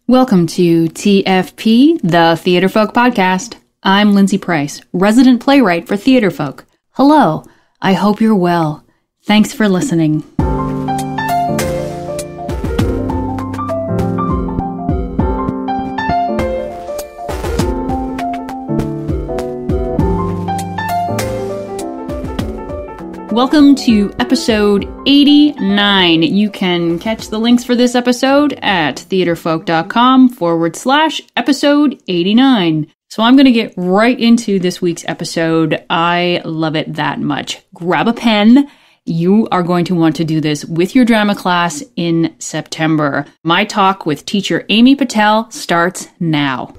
Welcome to TFP, the Theatrefolk podcast. I'm Lindsay Price, resident playwright for Theatrefolk. Hello, I hope you're well. Thanks for listening. Welcome to episode 89. You can catch the links for this episode at theatrefolk.com/episode 89. So I'm going to get right into this week's episode. I love it that much. Grab a pen. You are going to want to do this with your drama class in September. My talk with teacher Amy Patel starts now.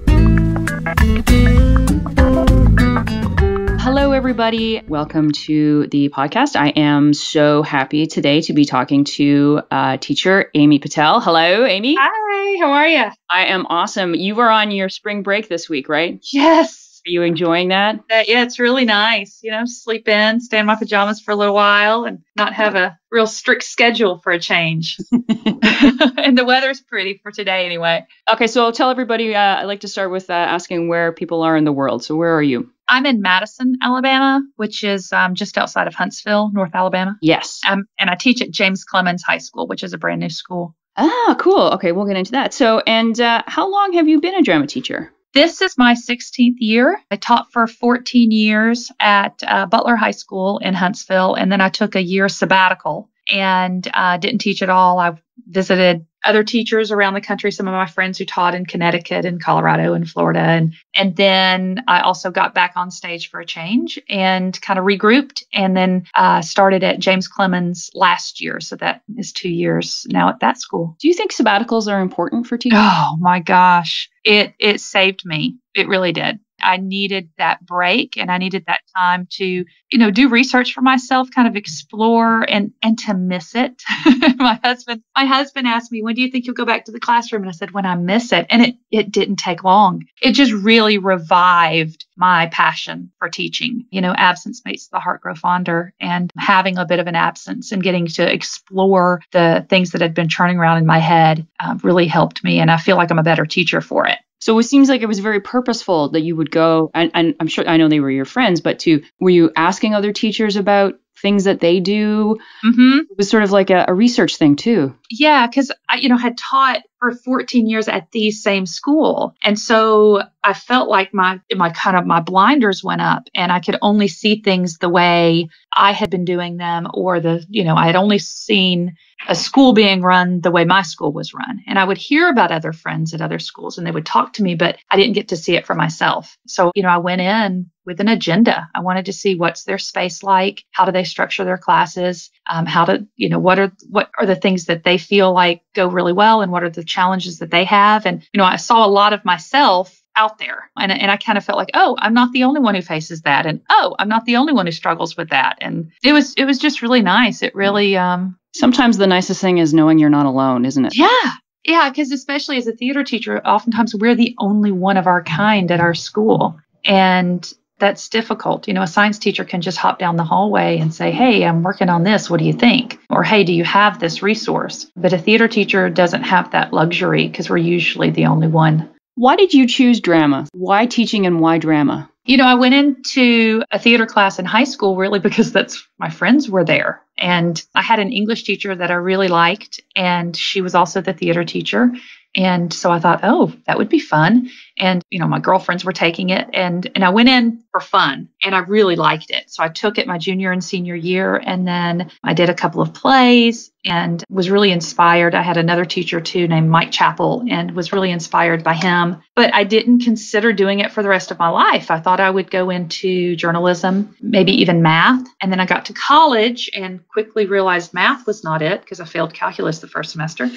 Hello, everybody. Welcome to the podcast. I am so happy today to be talking to teacher Amy Patel. Hello, Amy. Hi, how are you? I am awesome. You were on your spring break this week, right? Yes. Are you enjoying that? Yeah, it's really nice. Sleep in, stay in my pajamas for a little while and not have a real strict schedule for a change. And the weather's pretty for today anyway. Okay, so I'll tell everybody, I'd like to start with asking where people are in the world. So where are you? I'm in Madison, Alabama, which is just outside of Huntsville, North Alabama. Yes. And I teach at James Clemens High School, which is a brand new school. Ah, cool. Okay, we'll get into that. So, and how long have you been a drama teacher? This is my 16th year. I taught for 14 years at Butler High School in Huntsville, and then I took a year sabbatical and didn't teach at all. I visited other teachers around the country, some of my friends who taught in Connecticut and Colorado and Florida. And then I also got back on stage for a change and kind of regrouped and then started at James Clemens last year. So that is 2 years now at that school. Do you think sabbaticals are important for teachers? Oh my gosh. It saved me. It really did. I needed that break and I needed that time to, do research for myself, kind of explore and to miss it. My husband asked me, when do you think you'll go back to the classroom? And I said, when I miss it. And it didn't take long. It just really revived my passion for teaching. Absence makes the heart grow fonder, and having a bit of an absence and getting to explore the things that had been churning around in my head really helped me. And I feel like I'm a better teacher for it. So it seems like it was very purposeful that you would go, and I'm sure, I know they were your friends, but were you asking other teachers about things that they do? Mm-hmm. It was sort of like a research thing too. Yeah, because I, had taught for 14 years at the same school. And so I felt like my blinders went up and I could only see things the way I had been doing them, or I had only seen a school being run the way my school was run. And I would hear about other friends at other schools and they would talk to me, but I didn't get to see it for myself. So, I went in with an agenda. I wanted to see what's their space like, how do they structure their classes, what are the things that they feel like go really well, and what are the challenges that they have. And, I saw a lot of myself out there. And I kind of felt like, oh, I'm not the only one who faces that. And, oh, I'm not the only one who struggles with that. And it was just really nice. It really, sometimes the nicest thing is knowing you're not alone, isn't it? Yeah. Yeah. Because especially as a theater teacher, oftentimes we're the only one of our kind at our school. And that's difficult. A science teacher can just hop down the hallway and say, hey, I'm working on this. What do you think? Or, hey, do you have this resource? But a theater teacher doesn't have that luxury because we're usually the only one. Why did you choose drama? Why teaching and why drama? I went into a theater class in high school really because my friends were there. And I had an English teacher that I really liked, and she was also the theater teacher. And so I thought, oh, that would be fun. And, my girlfriends were taking it, and I went in for fun, and I really liked it. So I took it my junior and senior year, and then I did a couple of plays and was really inspired. I had another teacher too named Mike Chappell, and was really inspired by him. But I didn't consider doing it for the rest of my life. I thought I would go into journalism, maybe even math. And then I got to college and quickly realized math was not it because I failed calculus the first semester.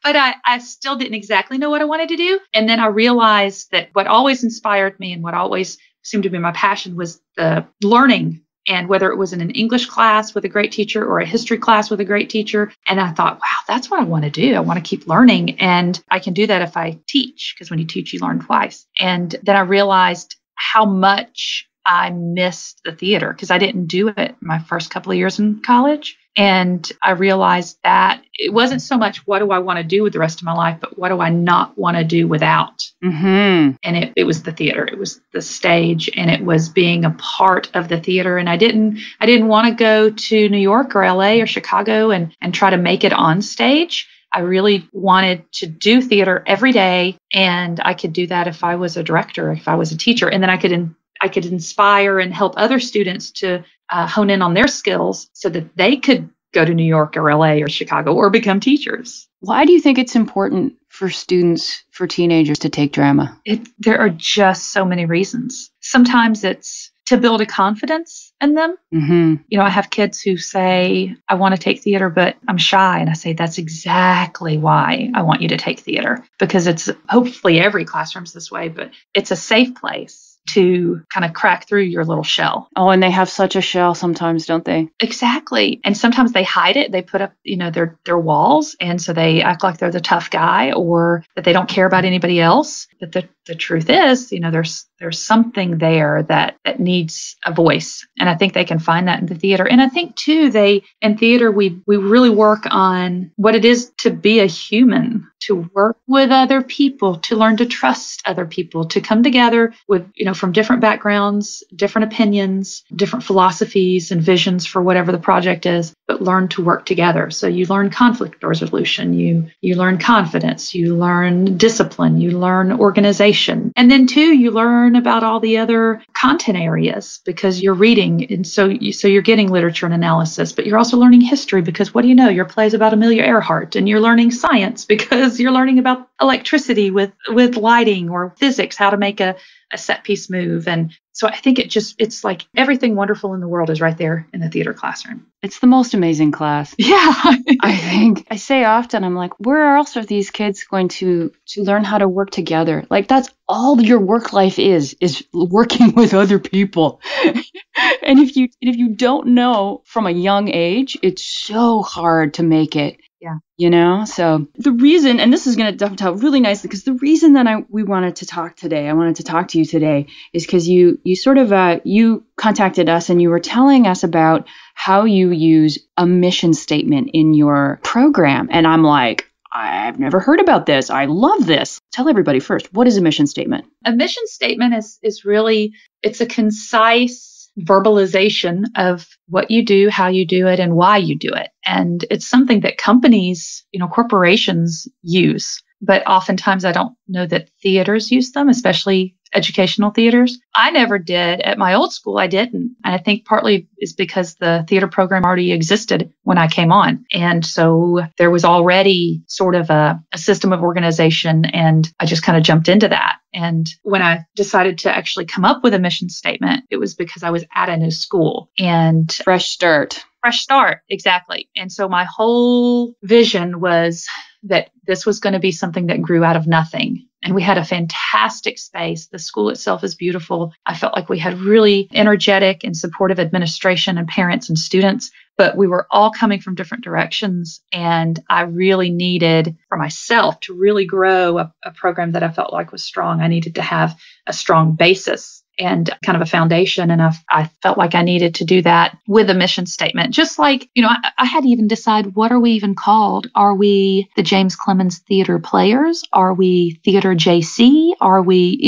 But I still didn't exactly know what I wanted to do. And then I realized that what always inspired me and what always seemed to be my passion was the learning. And whether it was in an English class with a great teacher or a history class with a great teacher. And I thought, wow, that's what I want to do. I want to keep learning. And I can do that if I teach, because when you teach, you learn twice. And then I realized how much I missed the theater because I didn't do it my first couple of years in college. And I realized that it wasn't so much what do I want to do with the rest of my life, but what do I not want to do without? Mm-hmm. And it was the theater, it was the stage, and it was being a part of the theater. And I didn't want to go to New York or LA or Chicago and try to make it on stage. I really wanted to do theater every day, and I could do that if I was a director, if I was a teacher, and then I could inspire and help other students to hone in on their skills so that they could go to New York or LA or Chicago or become teachers. Why do you think it's important for students, for teenagers to take drama? There are just so many reasons. Sometimes it's to build a confidence in them. Mm-hmm. I have kids who say, I want to take theater, but I'm shy. And I say, that's exactly why I want you to take theater, because it's hopefully every classroom's this way, but it's a safe place to kind of crack through your little shell. Oh, and they have such a shell sometimes, don't they? Exactly. And sometimes they hide it. They put up, their walls. And so they act like they're the tough guy or that they don't care about anybody else. But the truth is, there's something there that needs a voice. And I think they can find that in the theater. And I think too, in theater, we really work on what it is to be a human, to work with other people, to learn to trust other people, to come together with, from different backgrounds, different opinions, different philosophies and visions for whatever the project is, but learn to work together. So you learn conflict resolution, you learn confidence, you learn discipline, you learn organization. And then too, you learn about all the other content areas because you're reading. And so you're getting literature and analysis, but you're also learning history because what do you know? Your play's about Amelia Earhart, and you're learning science because you're learning about electricity with lighting, or physics, how to make a set piece move. And so I think it's like everything wonderful in the world is right there in the theater classroom. It's the most amazing class. Yeah. I think I say often, I'm like, where else are these kids going to learn how to work together? Like, that's all your work life is working with other people. And if you don't know from a young age, it's so hard to make it. Yeah. So the reason, and this is going to dovetail really nicely, because the reason that I wanted to talk to you today is because you contacted us and you were telling us about how you use a mission statement in your program. And I'm like, I've never heard about this. I love this. Tell everybody first, what is a mission statement? A mission statement is really, it's a concise verbalization of what you do, how you do it, and why you do it. And it's something that companies, corporations use. But oftentimes I don't know that theaters use them, especially educational theaters. I never did. At my old school, I didn't. And I think partly is because the theater program already existed when I came on. And so there was already sort of a system of organization, and I just kind of jumped into that. And when I decided to actually come up with a mission statement, it was because I was at a new school and fresh start, exactly. And so my whole vision was that this was going to be something that grew out of nothing. And we had a fantastic space. The school itself is beautiful. I felt like we had really energetic and supportive administration and parents and students, but we were all coming from different directions. And I really needed for myself to really grow a program that I felt like was strong. I needed to have a strong basis and kind of a foundation. And I felt like I needed to do that with a mission statement. Just like, I had to even decide, what are we even called? Are we the James Clemens Theater Players? Are we Theater JC? Are we,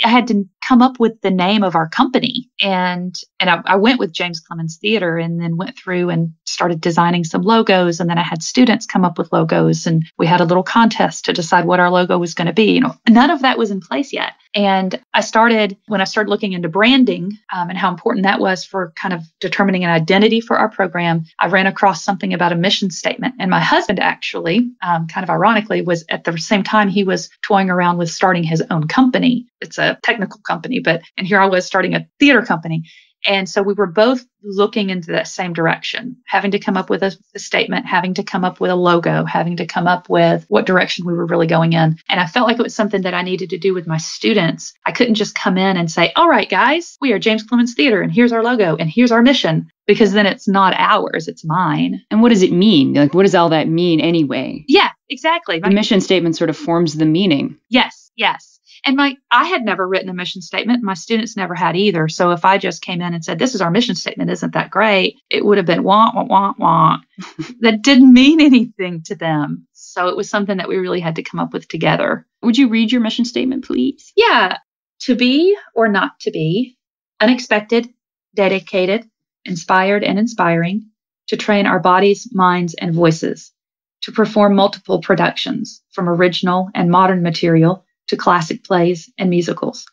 I had to come up with the name of our company. And I went with James Clemens Theater, and then went through and started designing some logos. And then I had students come up with logos, and we had a little contest to decide what our logo was going to be. None of that was in place yet. And when I started looking into branding and how important that was for kind of determining an identity for our program, I ran across something about a mission statement. And my husband actually, kind of ironically, was at the same time he was toying around with starting his own company. It's a technical company, and here I was starting a theater company. And so we were both looking into that same direction, having to come up with a statement, having to come up with a logo, having to come up with what direction we were really going in. And I felt like it was something that I needed to do with my students. I couldn't just come in and say, all right, guys, we are James Clemens Theater, and here's our logo, and here's our mission, because then it's not ours, it's mine. And what does it mean? Like, what does all that mean anyway? Yeah, exactly. The mission statement sort of forms the meaning. Yes. And I had never written a mission statement. My students never had either. So if I just came in and said, this is our mission statement, isn't that great? It would have been wah, wah, wah, wah. That didn't mean anything to them. So it was something that we really had to come up with together. Would you read your mission statement, please? Yeah. To be or not to be, unexpected, dedicated, inspired, and inspiring, to train our bodies, minds, and voices, to perform multiple productions from original and modern material to classic plays and musicals,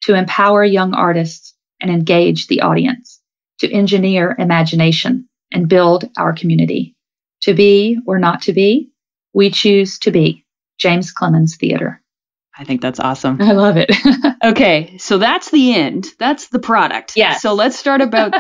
to empower young artists and engage the audience, to engineer imagination and build our community. To be or not to be, we choose to be. James Clemens Theater. I think that's awesome. I love it. Okay, so that's the end. That's the product. Yes. So let's talk about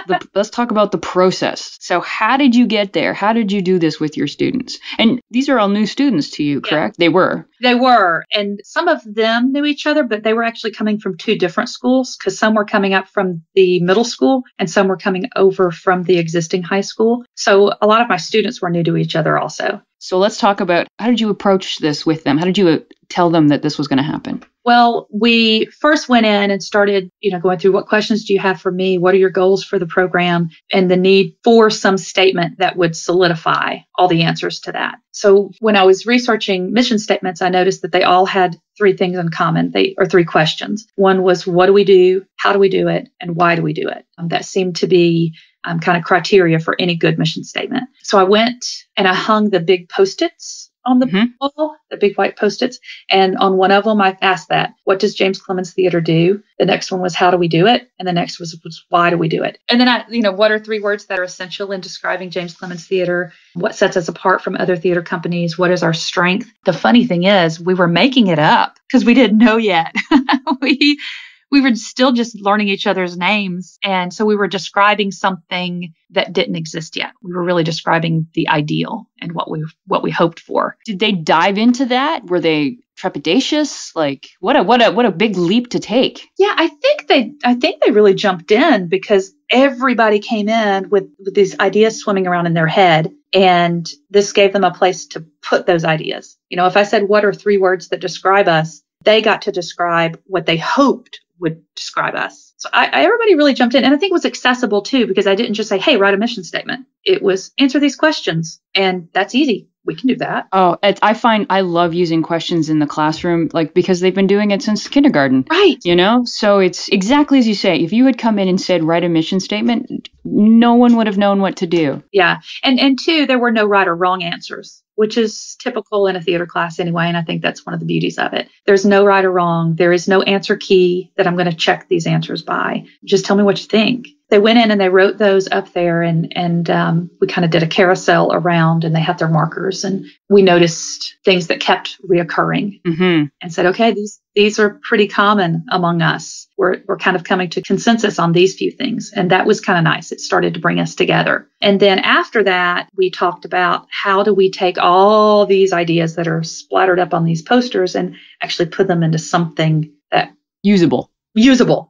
the process. So how did you get there? How did you do this with your students? And these are all new students to you, correct? Yeah. They were. They were. And some of them knew each other, but they were actually coming from two different schools because some were coming up from the middle school and some were coming over from the existing high school. So a lot of my students were new to each other also. So let's talk about, how did you approach this with them? How did you tell them that this was going to happen? Well, we first went in and started, going through what questions do you have for me? What are your goals for the program? And the need for some statement that would solidify all the answers to that. So when I was researching mission statements, I noticed that they all had three things in common, or three questions. One was, what do we do? How do we do it? And why do we do it? That seemed to be kind of criteria for any good mission statement. So I went and I hung the big Post-its on the wall, the big white Post-its. And on one of them, I asked that, what does James Clemens Theater do? The next one was, how do we do it? And the next was why do we do it? And then what are three words that are essential in describing James Clemens Theater? What sets us apart from other theater companies? What is our strength? The funny thing is, we were making it up because we didn't know yet. We were still just learning each other's names. And so we were describing something that didn't exist yet. We were really describing the ideal and what we hoped for. Did they dive into that? Were they trepidatious? Like, what a big leap to take. Yeah, I think they really jumped in because everybody came in with these ideas swimming around in their head. And this gave them a place to put those ideas. If I said, what are three words that describe us? They got to describe what they hoped would describe us. So everybody really jumped in. And I think it was accessible too, because I didn't just say, hey, write a mission statement. It was answer these questions. And that's easy. We can do that. Oh, I find I love using questions in the classroom, because they've been doing it since kindergarten. Right. So it's exactly as you say. If you had come in and said, write a mission statement, no one would have known what to do. Yeah. And two, there were no right or wrong answers, which is typical in a theater class anyway. And I think that's one of the beauties of it. There's no right or wrong. There is no answer key that I'm going to check these answers by. Just tell me what you think. They went in and they wrote those up there and we kind of did a carousel around and they had their markers and we noticed things that kept reoccurring and said, okay, these are pretty common among us. We're kind of coming to consensus on these few things. And that was kind of nice. It started to bring us together. And then after that, we talked about how do we take all these ideas that are splattered up on these posters and actually put them into something that usable.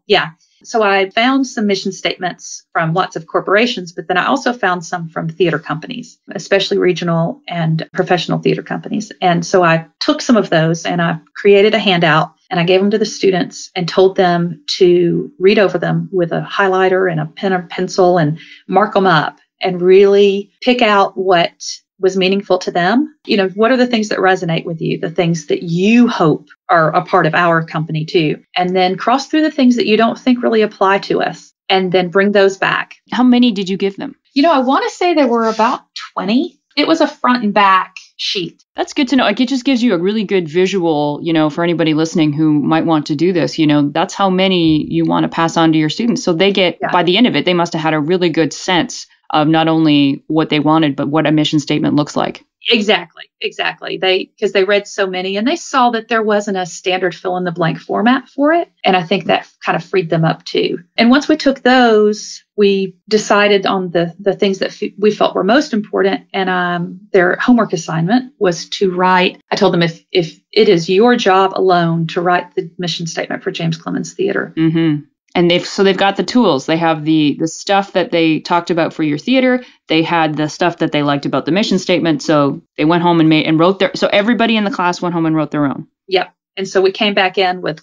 Yeah. So I found some mission statements from lots of corporations, but then I also found some from theater companies, especially regional and professional theater companies. And so I took some of those and I created a handout and I gave them to the students and told them to read over them with a highlighter and a pen or pencil and mark them up and really pick out what was meaningful to them. What are the things that resonate with you, the things that you hope are a part of our company too, and then cross through the things that you don't think really apply to us and then bring those back. How many did you give them? I want to say there were about 20. It was a front and back sheet. That's good to know. It just gives you a really good visual, for anybody listening who might want to do this. That's how many you want to pass on to your students. So they get, by the end of it, they must have had a really good sense of not only what they wanted, but what a mission statement looks like. Exactly. Because they read so many and they saw that there wasn't a standard fill in the blank format for it. And I think that kind of freed them up too. And once we took those, we decided on the things that we felt were most important. And their homework assignment was to write. I told them if it is your job alone to write the mission statement for James Clemens Theater. Mm-hmm. And they've got the tools. They have the stuff that they talked about for your theater. They had the stuff that they liked about the mission statement. So they went home and wrote so everybody in the class went home and wrote their own. Yep. And so we came back in with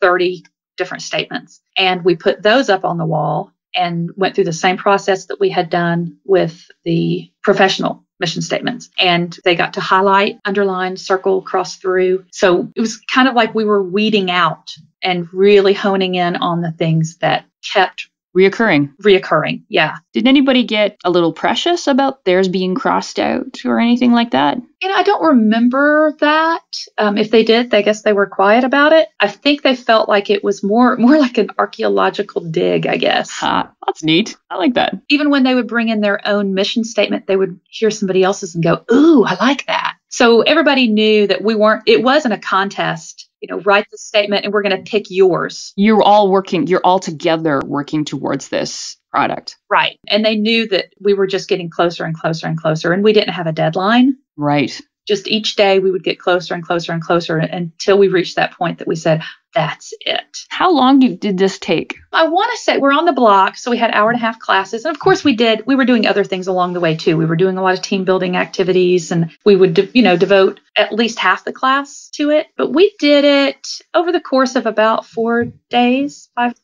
30 different statements. And we put those up on the wall and went through the same process that we had done with the professional mission statements. And they got to highlight, underline, circle, cross through. So it was kind of like we were weeding out and really honing in on the things that kept reoccurring. Yeah. Did anybody get a little precious about theirs being crossed out or anything like that? I don't remember that. If they did, I guess they were quiet about it. I think they felt like it was more like an archaeological dig, I guess. That's neat. I like that. Even when they would bring in their own mission statement, they would hear somebody else's and go, ooh, I like that. So everybody knew that it wasn't a contest. Write the statement and we're going to pick yours. You're all together working towards this product. Right. And they knew that we were just getting closer and closer and closer, and we didn't have a deadline. Right. Just each day we would get closer and closer and closer until we reached that point that we said, that's it. How long did this take? I want to say we're on the block. So we had 1.5 hour classes. And of course we were doing other things along the way too. We were doing a lot of team building activities, and we would, devote at least half the class to it. But we did it over the course of about 4 days, 5 days.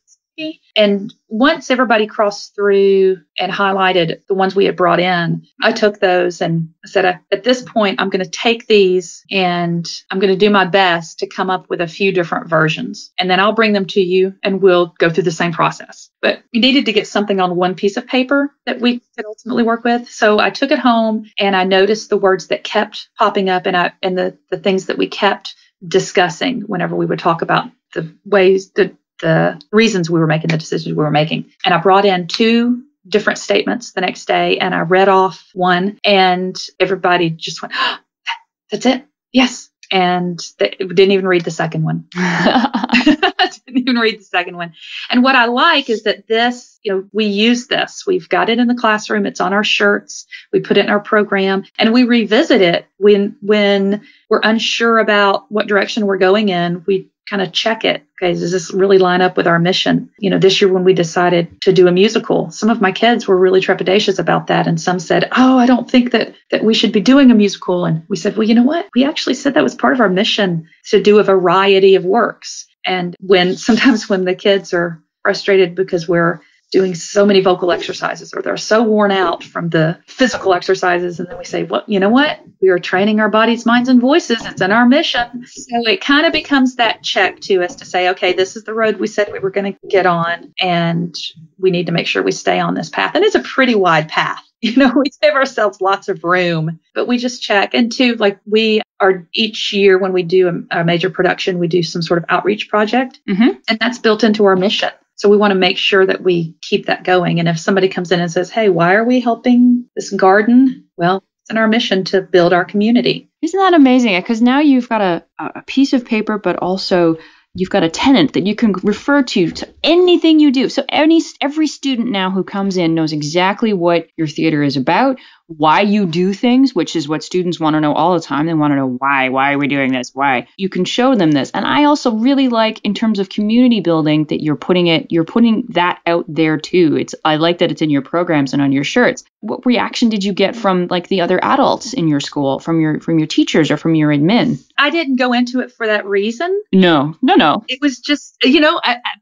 And once everybody crossed through and highlighted the ones we had brought in, I took those and I said, at this point, I'm going to take these and I'm going to do my best to come up with a few different versions. And then I'll bring them to you and we'll go through the same process. But we needed to get something on one piece of paper that we could ultimately work with. So I took it home and I noticed the words that kept popping up and the things that we kept discussing whenever we would talk about the ways that the reasons we were making the decisions we were making. And I brought in 2 different statements the next day and I read off one and everybody just went, oh, that's it. Yes. And they didn't even read the second one. Didn't even read the second one. And what I like is that this, we use this. We've got it in the classroom. It's on our shirts. We put it in our program and we revisit it when we're unsure about what direction we're going in. We kind of check it. Okay, does this really line up with our mission? This year when we decided to do a musical, some of my kids were really trepidatious about that. And some said, oh, I don't think that we should be doing a musical. And we said, well, you know what? We actually said that was part of our mission to do a variety of works. And sometimes when the kids are frustrated because we're doing so many vocal exercises or they're so worn out from the physical exercises. And then we say, well, you know what? We are training our bodies, minds, and voices. It's in our mission. So it kind of becomes that check to us to say, okay, this is the road we said we were going to get on. And we need to make sure we stay on this path. And it's a pretty wide path. We give ourselves lots of room, but we just check. And two, we are each year when we do a major production, we do some sort of outreach project. Mm-hmm. And that's built into our mission. So we want to make sure that we keep that going. And if somebody comes in and says, hey, why are we helping this garden? Well, it's in our mission to build our community. Isn't that amazing? Because now you've got a piece of paper, but also you've got a tenant that you can refer to anything you do. So every student now who comes in knows exactly what your theater is about, why you do things, which is what students want to know all the time. They want to know why are we doing this? Why? You can show them this. And I also really like, in terms of community building, that you're putting that out there too. I like that it's in your programs and on your shirts. What reaction did you get from the other adults in your school, from your teachers or from your admin? I didn't go into it for that reason. No. It was just,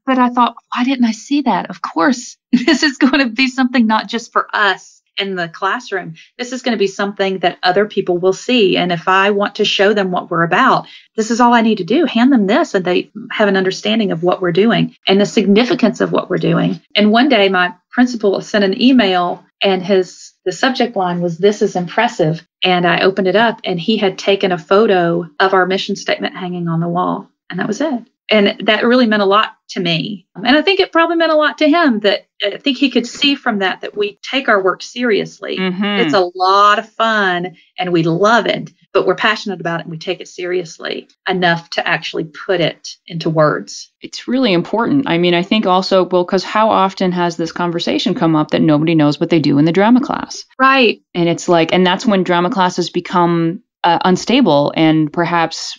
but I thought, why didn't I see that? Of course, this is going to be something not just for us in the classroom. This is going to be something that other people will see. And if I want to show them what we're about, this is all I need to do. Hand them this and they have an understanding of what we're doing and the significance of what we're doing. And one day my principal sent an email and the subject line was, "This is impressive." And I opened it up and he had taken a photo of our mission statement hanging on the wall. And that was it. And that really meant a lot to me. And I think it probably meant a lot to him, that I think he could see from that we take our work seriously. Mm-hmm. It's a lot of fun and we love it, but we're passionate about it and we take it seriously enough to actually put it into words. It's really important. I mean, I think also, because how often has this conversation come up that nobody knows what they do in the drama class? Right. And it's and that's when drama classes become unstable and perhaps,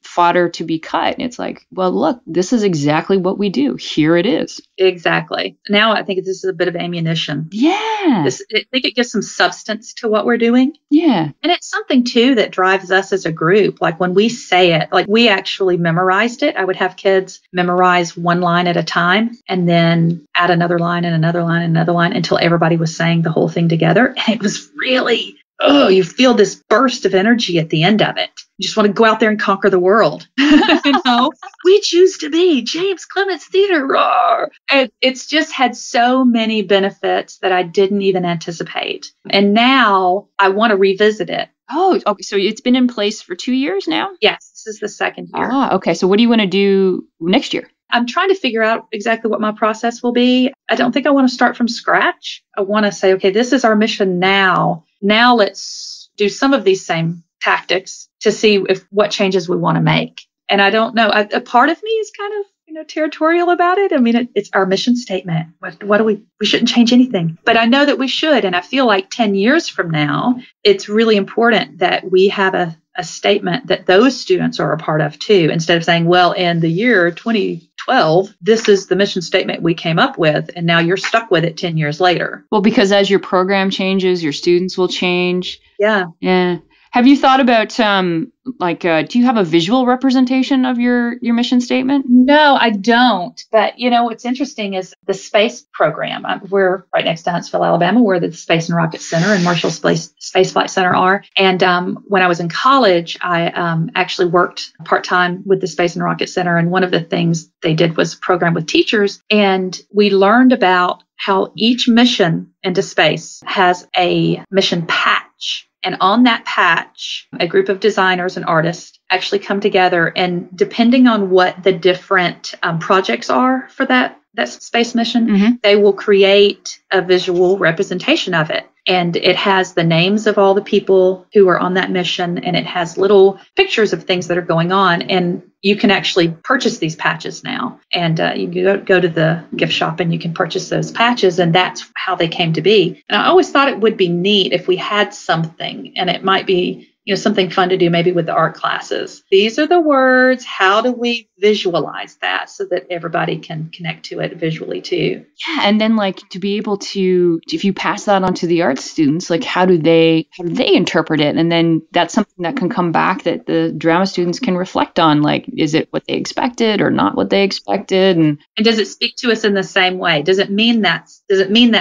fodder to be cut. It's like, well, look, this is exactly what we do. Here it is. Exactly. Now I think this is a bit of ammunition. Yeah. I think it gives some substance to what we're doing. Yeah. And it's something, too, that drives us as a group. Like when we say it, like we actually memorized it. I would have kids memorize one line at a time and then add another line and another line and another line until everybody was saying the whole thing together. And it was really, you feel this burst of energy at the end of it. You just want to go out there and conquer the world. We choose to be James Clements Theater. Roar. It's just had so many benefits that I didn't even anticipate. And now I want to revisit it. Oh, okay. So it's been in place for 2 years now? Yes, this is the second year. Okay. So what do you want to do next year? I'm trying to figure out exactly what my process will be. I don't think I want to start from scratch. I want to say, okay, this is our mission now. Now let's do some of these same tactics to see what changes we want to make. And I don't know. A part of me is kind of, territorial about it. I mean, it's our mission statement. What do we shouldn't change anything. But I know that we should. And I feel like 10 years from now, it's really important that we have a statement that those students are a part of too, instead of saying, well, in the year 2012, this is the mission statement we came up with, and now you're stuck with it 10 years later. Well, because as your program changes, your students will change. Yeah. Yeah. Have you thought about, do you have a visual representation of your mission statement? No, I don't. But, what's interesting is the space program. We're right next to Huntsville, Alabama, where the Space and Rocket Center and Marshall Space Flight Center are. And when I was in college, I actually worked part-time with the Space and Rocket Center. And one of the things they did was a program with teachers. And we learned about how each mission into space has a mission patch. And on that patch, a group of designers and artists actually come together, and depending on what the different projects are for that space mission, they will create a visual representation of it. And it has the names of all the people who are on that mission, and it has little pictures of things that are going on. And you can actually purchase these patches now. And you can go to the gift shop and you can purchase those patches, and that's how they came to be. And I always thought it would be neat if we had something, and it might be something fun to do maybe with the art classes. These are the words. How do we visualize that so that everybody can connect to it visually too? Yeah, and then to be able to, if you pass that on to the art students, how do they interpret it? And then that's something that can come back that the drama students can reflect on. Is it what they expected or not what they expected? And does it speak to us in the same way? Does it mean that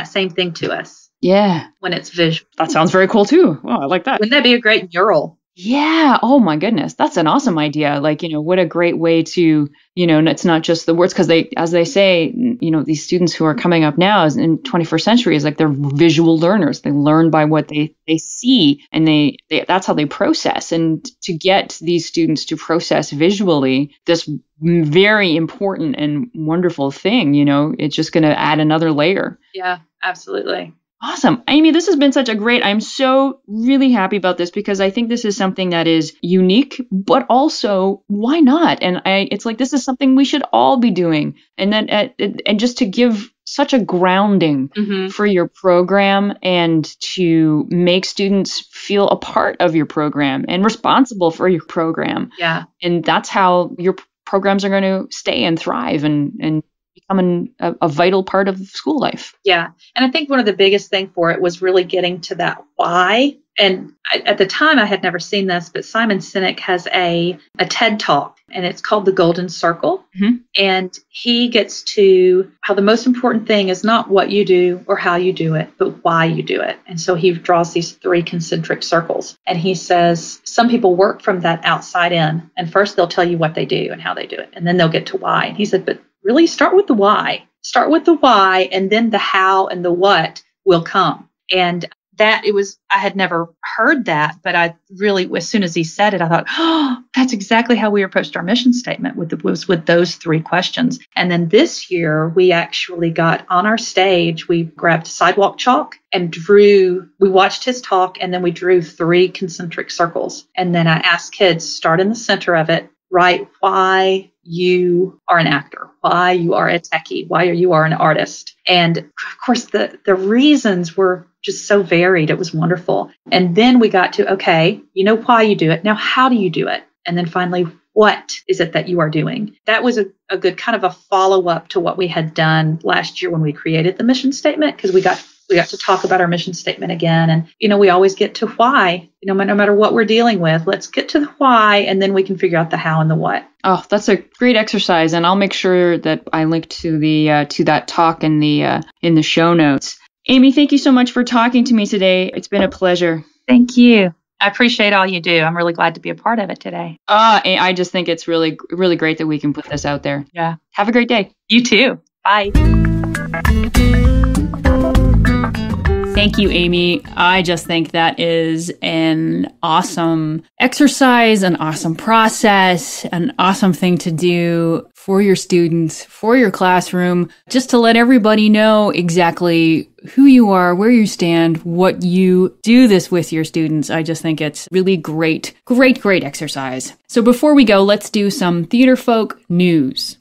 same thing to us? Yeah. When it's visual. That sounds very cool too. Oh, I like that. Wouldn't that be a great mural? Yeah. Oh my goodness. That's an awesome idea. What a great way to, it's not just the words, because as they say, these students who are coming up now in 21st century is they're visual learners. They learn by what they see, and they that's how they process. And to get these students to process visually this very important and wonderful thing, it's just going to add another layer. Yeah, absolutely. Awesome. Amy, this has been I'm so really happy about this, because I think this is something that is unique, but also why not? And it's this is something we should all be doing. And then, and just to give such a grounding for your program and to make students feel a part of your program and responsible for your program. Yeah. And that's how your programs are going to stay and thrive and become a vital part of school life. Yeah. And I think one of the biggest thing for it was really getting to that why. And at the time, I had never seen this, but Simon Sinek has a TED Talk, and it's called The Golden Circle. And he gets to how the most important thing is not what you do or how you do it, but why you do it. And so he draws these 3 concentric circles. And he says some people work from that outside in. And first they'll tell you what they do and how they do it. And then they'll get to why. And he said, but really start with the why. Start with the why, and then the how and the what will come. And I had never heard that, but I really, as soon as he said it, I thought, oh, that's exactly how we approached our mission statement with those 3 questions. And then this year, we actually got on our stage, we grabbed sidewalk chalk and we watched his talk, and then we drew 3 concentric circles. And then I asked kids, start in the center of it, write why you are an actor, why you are a techie, why you are an artist. And of course, the reasons were just so varied. It was wonderful. And then we got to, okay, you know why you do it. Now, how do you do it? And then finally, what is it that you are doing? That was a good kind of a follow-up to what we had done last year when we created the mission statement, because we got to talk about our mission statement again. And, we always get to why, no matter what we're dealing with, let's get to the why, and then we can figure out the how and the what. Oh, that's a great exercise. And I'll make sure that I link to the to that talk in the show notes. Amy, thank you so much for talking to me today. It's been a pleasure. Thank you. I appreciate all you do. I'm really glad to be a part of it today. I just think it's really, really great that we can put this out there. Yeah. Have a great day. You too. Bye. Thank you, Amy. I just think that is an awesome exercise, an awesome process, an awesome thing to do for your students, for your classroom, just to let everybody know exactly who you are, where you stand, what you do this with your students. I just think it's really great exercise. So before we go, let's do some Theatrefolk news.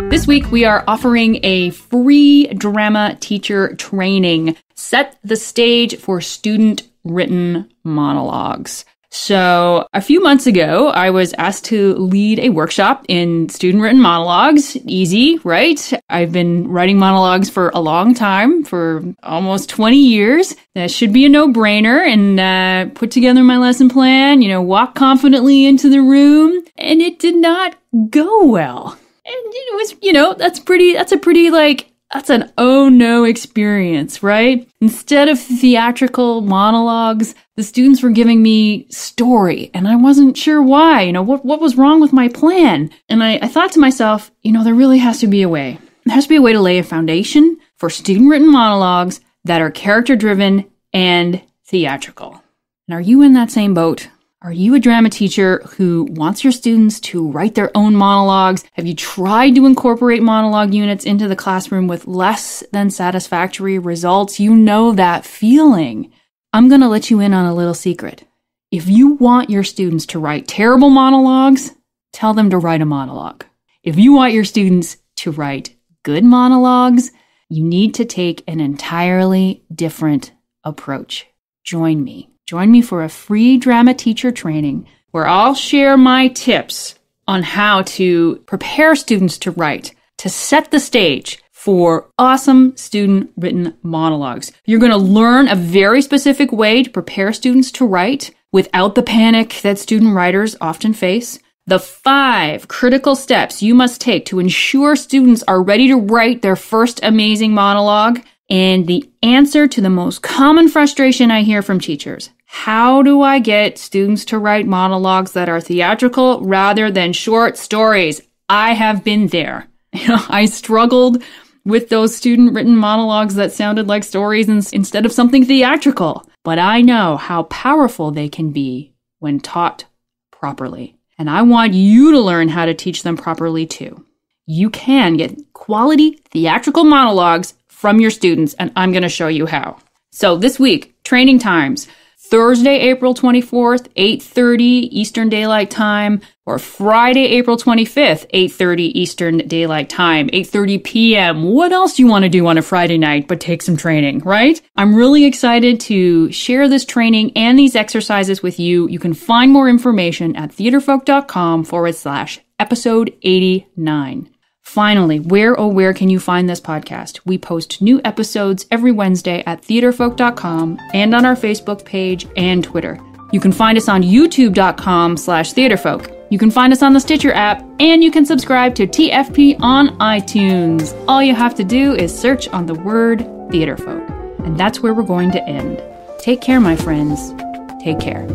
This week, we are offering a free drama teacher training, Set the Stage for Student Written Monologues. So a few months ago, I was asked to lead a workshop in student written monologues. Easy, right? I've been writing monologues for a long time, for almost 20 years. That should be a no-brainer. And put together my lesson plan, walk confidently into the room. And it did not go well. And it was, that's an oh no experience, right? Instead of theatrical monologues, the students were giving me story, and I wasn't sure why, what was wrong with my plan? And I thought to myself, there really has to be a way. There has to be a way to lay a foundation for student-written monologues that are character-driven and theatrical. And are you in that same boat? Are you a drama teacher who wants your students to write their own monologues? Have you tried to incorporate monologue units into the classroom with less than satisfactory results? You know that feeling. I'm going to let you in on a little secret. If you want your students to write terrible monologues, tell them to write a monologue. If you want your students to write good monologues, you need to take an entirely different approach. Join me. Join me for a free drama teacher training where I'll share my tips on how to prepare students to write, to set the stage for awesome student-written monologues. You're going to learn a very specific way to prepare students to write without the panic that student writers often face. The 5 critical steps you must take to ensure students are ready to write their first amazing monologue. And the answer to the most common frustration I hear from teachers. How do I get students to write monologues that are theatrical rather than short stories? I have been there. I struggled with those student-written monologues that sounded like stories instead of something theatrical. But I know how powerful they can be when taught properly. And I want you to learn how to teach them properly too. You can get quality theatrical monologues from your students, and I'm going to show you how. So this week, training times. Thursday, April 24th, 8:30 Eastern Daylight Time, or Friday, April 25th, 8:30 Eastern Daylight Time, 8:30 p.m. What else do you want to do on a Friday night but take some training, right? I'm really excited to share this training and these exercises with you. You can find more information at theatrefolk.com/episode 89. Finally, where can you find this podcast? We post new episodes every Wednesday at theatrefolk.com and on our Facebook page and Twitter. You can find us on youtube.com/theatrefolk. You can find us on the Stitcher app, and you can subscribe to TFP on iTunes. All you have to do is search on the word Theatrefolk. And that's where we're going to end. Take care, my friends. Take care.